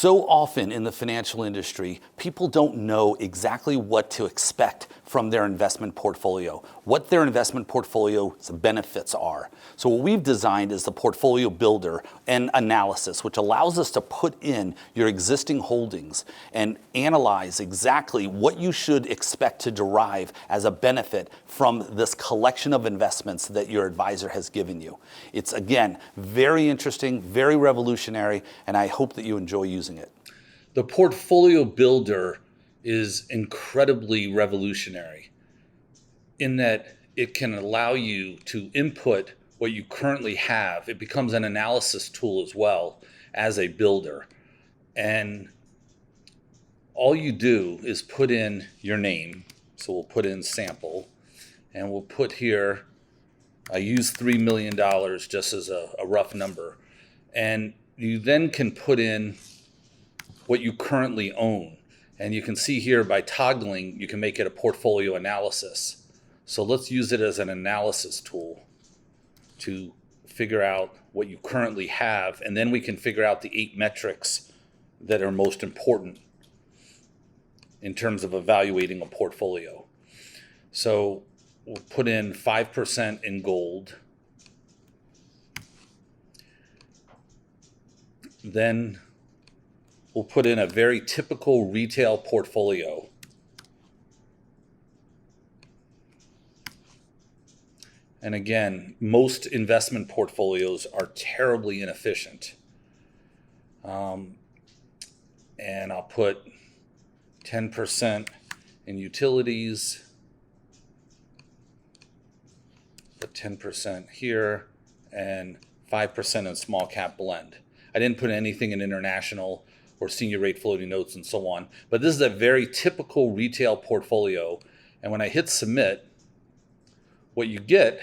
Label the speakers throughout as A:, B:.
A: So often in the financial industry, people don't know exactly what to expect from their investment portfolio, what their investment portfolio's benefits are. So what we've designed is the portfolio builder and analysis, which allows us to put in your existing holdings and analyze exactly what you should expect to derive as a benefit from this collection of investments that your advisor has given you. It's, again, very interesting, very revolutionary, and I hope that you enjoy using it.
B: The portfolio builder is incredibly revolutionary in that it can allow you to input what you currently have. It becomes an analysis tool as well as a builder. And all you do is put in your name. So we'll put in sample, and we'll put here, I use $3 million just as a rough number. And you then can put in what you currently own. And you can see here by toggling, you can make it a portfolio analysis. So let's use it as an analysis tool to figure out what you currently have. And then we can figure out the 8 metrics that are most important in terms of evaluating a portfolio. So we'll put in 5% in gold. Then we'll put in a very typical retail portfolio. And again, most investment portfolios are terribly inefficient. And I'll put 10% in utilities, put 10% here, and 5% in small cap blend. I didn't put anything in international or senior rate floating notes and so on. But this is a very typical retail portfolio. And when I hit submit, what you get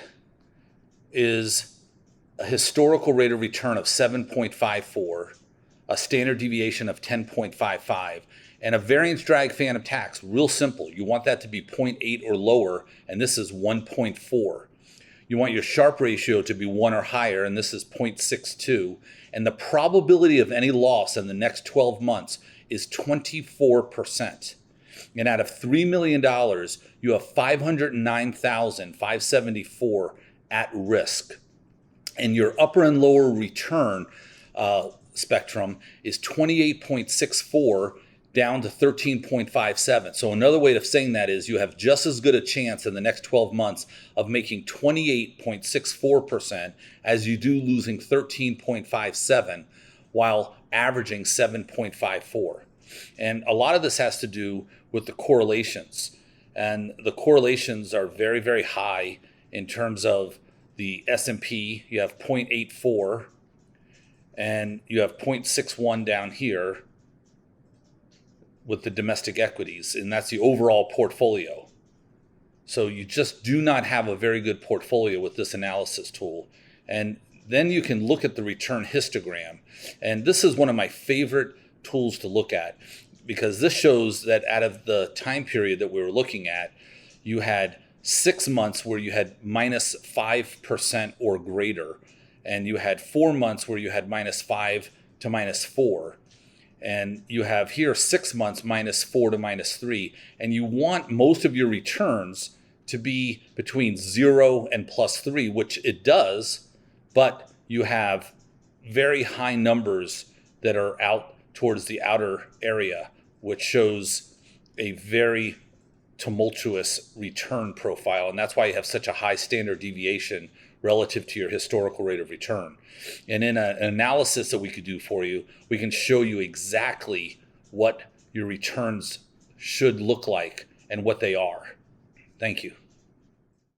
B: is a historical rate of return of 7.54, a standard deviation of 10.55, and a variance drag phantom tax. Real simple. You want that to be 0.8 or lower, and this is 1.4. You want your Sharpe ratio to be 1 or higher, and this is 0.62. And the probability of any loss in the next 12 months is 24%. And out of $3 million, you have $509,574 at risk. And your upper and lower return spectrum is 28.64 down to 13.57. So another way of saying that is you have just as good a chance in the next 12 months of making 28.64% as you do losing 13.57 while averaging 7.54. And a lot of this has to do with the correlations. And the correlations are very, very high in terms of the S&P. You have 0.84 and you have 0.61 down here with the domestic equities, and that's the overall portfolio. So you just do not have a very good portfolio with this analysis tool. And then you can look at the return histogram. And this is one of my favorite tools to look at because this shows that out of the time period that we were looking at, you had 6 months where you had minus 5% or greater, and you had 4 months where you had minus 5 to minus 4. And you have here 6 months minus 4 to minus 3. And you want most of your returns to be between 0 and plus 3, which it does, but you have very high numbers that are out towards the outer area, which shows a very tumultuous return profile. And that's why you have such a high standard deviation relative to your historical rate of return. And in an analysis that we could do for you, we can show you exactly what your returns should look like and what they are. Thank you.